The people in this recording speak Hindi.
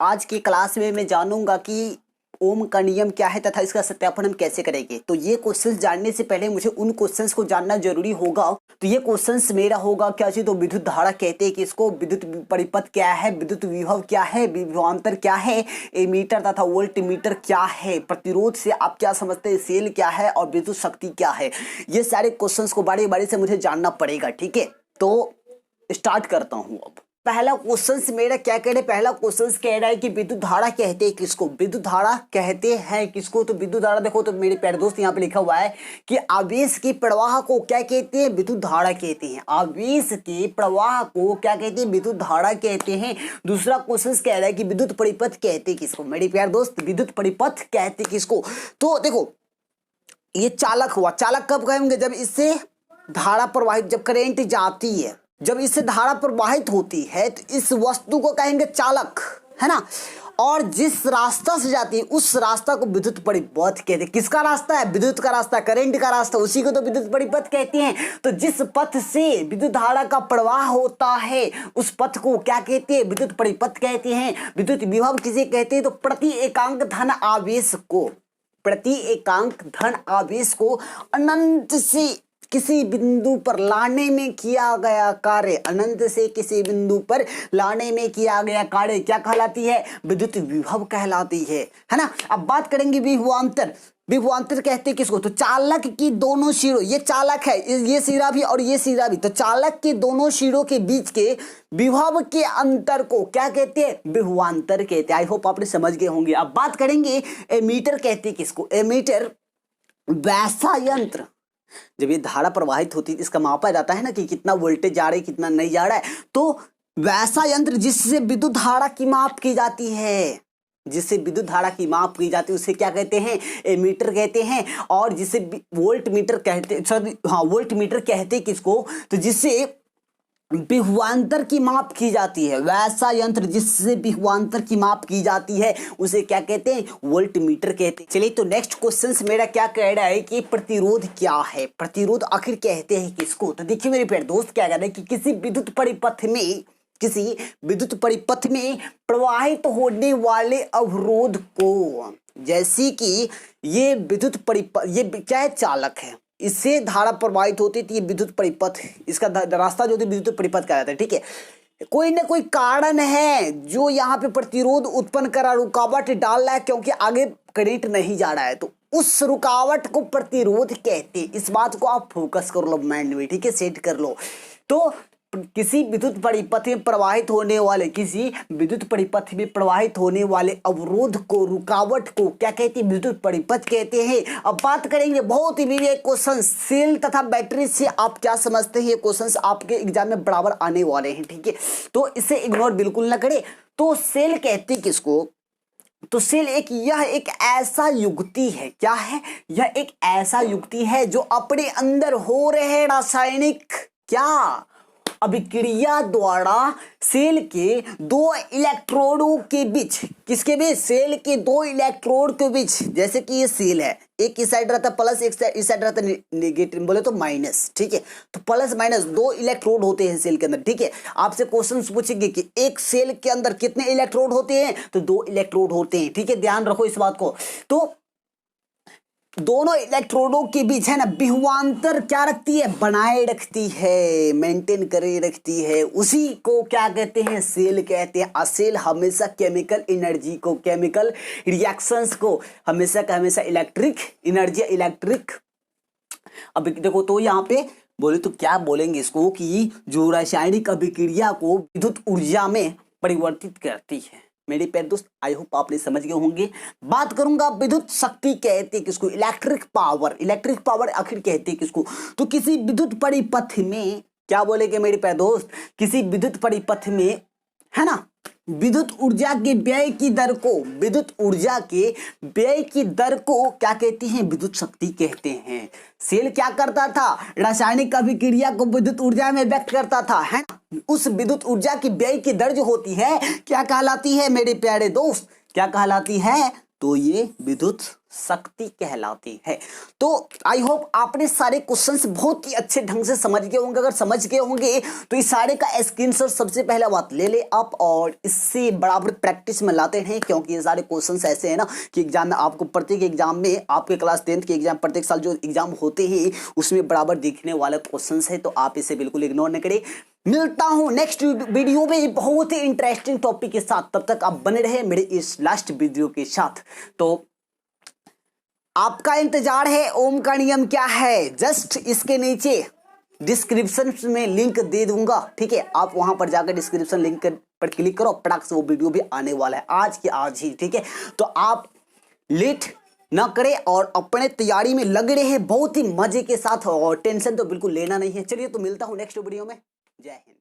आज की क्लास में मैं जानूंगा कि ओम का नियम क्या है तथा इसका सत्यापन हम कैसे करेंगे। तो ये क्वेश्चंस जानने से पहले मुझे उन क्वेश्चंस को जानना जरूरी होगा। तो ये क्वेश्चंस मेरा होगा क्या चीज, तो विद्युत धारा कहते हैं कि इसको, विद्युत परिपथ क्या है, विद्युत विभव क्या है, विभवांतर क्या है, एमीटर तथा वोल्ट मीटर क्या है, प्रतिरोध से आप क्या समझते हैं, सेल क्या है और विद्युत शक्ति क्या है। ये सारे क्वेश्चंस को बारी बारी से मुझे जानना पड़ेगा। ठीक है, तो स्टार्ट करता हूं। अब पहला क्वेश्चन मेरा क्या कह रहे हैं, पहला क्वेश्चन कह रहा है कि विद्युत धारा कहते हैं किसको, विद्युत धारा कहते हैं किसको। तो विद्युत धारा देखो, तो मेरे प्यारे दोस्त यहाँ पे लिखा हुआ है कि आवेश के प्रवाह को क्या कहते हैं, विद्युत धारा कहते हैं। आवेश के प्रवाह को क्या कहते हैं, विद्युत धारा कहते हैं। दूसरा क्वेश्चन कह रहा है कि विद्युत परिपथ कहते हैं किसको। मेरे प्यारे दोस्त, विद्युत परिपथ कहते हैं किसको। तो देखो, ये चालक हुआ। चालक कब कहेंगे, जब इससे धारा प्रवाहित, जब करंट जाती है, जब इससे धारा प्रवाहित होती है तो इस वस्तु को कहेंगे चालक, है ना। और जिस रास्ता से जाती है उस रास्ता को विद्युत परिपथ कहते हैं। किसका रास्ता है, विद्युत का रास्ता, करंट का रास्ता, उसी को तो विद्युत परिपथ कहते हैं। तो जिस पथ से विद्युत धारा का प्रवाह होता है उस पथ को क्या कहते हैं, विद्युत परिपथ कहते हैं। विद्युत विभव किसे कहते हैं, तो प्रति एकांक धन आवेश को, प्रति एकांक धन आवेश को अनंत से किसी बिंदु पर लाने में किया गया कार्य, अनंत से किसी बिंदु पर लाने में किया गया कार्य क्या कहलाती है, विद्युत विभव कहलाती है ना। अब बात करेंगे विभवांतर। विभवांतर कहते हैं किसको, तो चालक की दोनों सिरों, ये चालक है, ये सिरा भी और ये सिरा भी, तो चालक के दोनों सिरों के बीच के विभव के अंतर को क्या कहते हैं, विभवांतर कहते हैं। आई होप आपने समझ गए होंगे। अब बात करेंगे एमीटर कहते हैं किसको। एमीटर वैसा यंत्र, जब ये धारा प्रवाहित होती है इसका मापा जाता है ना कि कितना वोल्टेज जा रहा है कितना नहीं जा रहा है। तो वैसा यंत्र जिससे विद्युत धारा की माप की जाती है, जिससे विद्युत धारा की माप की जाती है उसे क्या कहते हैं, एमीटर कहते हैं। और जिसे वोल्ट मीटर कहते, सॉरी हाँ, वोल्ट मीटर कहते हैं किसको, तो जिससे विभवांतर की माप की जाती है। वैसा यंत्र जिससे विभवांतर की माप की जाती है उसे क्या कहते हैं, वोल्ट मीटर कहते हैं। चलिए, तो नेक्स्ट क्वेश्चन मेरा क्या कह रहा है कि प्रतिरोध क्या है, प्रतिरोध आखिर कहते हैं किसको। तो देखिए मेरे प्यारे दोस्त, क्या कह रहा है कि किसी विद्युत परिपथ में, किसी विद्युत परिपथ में प्रवाहित होने वाले अवरोध को, जैसे कि ये विद्युत परिपथ, ये क्या है, चालक है, इससे धारा प्रवाहित होती थी, विद्युत परिपथ, इसका रास्ता जो विद्युत परिपथ कहा जाता है। ठीक है, कोई ना कोई कारण है जो यहाँ पे प्रतिरोध उत्पन्न करा, रुकावट डाल रहा है क्योंकि आगे करंट नहीं जा रहा है, तो उस रुकावट को प्रतिरोध कहते हैं। इस बात को आप फोकस कर लो माइंड में, ठीक है, सेट कर लो। तो किसी विद्युत परिपथ में प्रवाहित होने वाले, किसी विद्युत परिपथ में प्रवाहित होने वाले अवरोध को, रुकावट को क्या कहते हैं, विद्युत परिपथ कहते हैं। अब बात करेंगे बहुत ही मेरे क्वेश्चन, सेल तथा बैटरी से आप क्या समझते हैं। ये क्वेश्चंस आपके एग्जाम में बराबर आने वाले हैं, ठीक है, तो इसे इग्नोर बिल्कुल ना करें। तो सेल कहते हैं किसको, तो सेल यह एक ऐसा युक्ति है, क्या है, यह एक ऐसा युक्ति है जो अपने अंदर हो रहे रासायनिक क्या अभिक्रिया द्वारा सेल के दो इलेक्ट्रोडों के बीच, किसके बीच, सेल के दो इलेक्ट्रोड के बीच, जैसे कि ये सेल है, एक इस साइड रहता प्लस, एक इस साइड रहता नेगेटिव, बोले तो माइनस, ठीक है, तो प्लस माइनस दो इलेक्ट्रोड होते हैं सेल के अंदर। ठीक है, आपसे क्वेश्चन पूछेंगे कि एक सेल के अंदर कितने इलेक्ट्रोड होते हैं, तो दो इलेक्ट्रोड होते हैं। ठीक है, ध्यान रखो इस बात को। तो दोनों इलेक्ट्रोडों के बीच है ना विभवांतर क्या रखती है, बनाए रखती है, मेंटेन करे रखती है, उसी को क्या कहते हैं, सेल कहते हैं। सेल हमेशा केमिकल एनर्जी को, केमिकल रिएक्शंस को हमेशा का हमेशा इलेक्ट्रिक एनर्जी, इलेक्ट्रिक, अब देखो तो यहाँ पे बोले तो क्या बोलेंगे इसको, कि जो रासायनिक अभिक्रिया को विद्युत ऊर्जा में परिवर्तित करती है। मेरे प्यारे दोस्त, आई होप आपने समझ गए होंगे। बात करूंगा विद्युत शक्ति कहते हैं किसको, इलेक्ट्रिक पावर। इलेक्ट्रिक पावर आखिर कहते हैं किसको, तो किसी विद्युत परिपथ में, क्या बोलेंगे मेरे प्यारे दोस्त, किसी विद्युत परिपथ में, है ना, विद्युत ऊर्जा के व्यय की दर को, विद्युत ऊर्जा के व्यय की दर को क्या कहते हैं, विद्युत शक्ति कहते हैं। सेल क्या करता था, रासायनिक अभिक्रिया को विद्युत ऊर्जा में व्यक्त करता था, है ना। उस विद्युत ऊर्जा की व्यय की दर जो होती है क्या कहलाती है मेरे प्यारे दोस्त, क्या कहलाती है, तो ये विद्युत शक्ति कहलाती है। तो आई होप आपने सारे क्वेश्चंस बहुत ही अच्छे ढंग से समझ गए होंगे। अगर समझ गए होंगे तो इस सारे का स्क्रीनशॉट सबसे पहला बात ले ले आप और इससे बराबर प्रैक्टिस में लाते हैं, क्योंकि ये सारे क्वेश्चंस ऐसे हैं ना कि एग्जाम में आपको प्रत्येक एग्जाम में आपके क्लास 10th के एग्जाम प्रत्येक साल जो एग्जाम होते हैं उसमें बराबर दिखने वाले क्वेश्चंस है, तो आप इसे बिल्कुल इग्नोर न करें। मिलता हूं नेक्स्ट वीडियो में बहुत ही इंटरेस्टिंग टॉपिक के साथ, तब तक आप बने रहे मेरे इस लास्ट वीडियो के साथ। तो आपका इंतजार है ओम का नियम क्या है, जस्ट इसके नीचे डिस्क्रिप्शन में लिंक दे दूंगा, ठीक है। आप वहां पर जाकर डिस्क्रिप्शन लिंक पर क्लिक करो, पटाख से वो वीडियो भी आने वाला है आज के आज ही, ठीक है। तो आप लेट ना करें और अपने तैयारी में लग रहे हैं बहुत ही मजे के साथ, और टेंशन तो बिल्कुल लेना नहीं है। चलिए तो मिलता हूं नेक्स्ट वीडियो में। जय हिंद।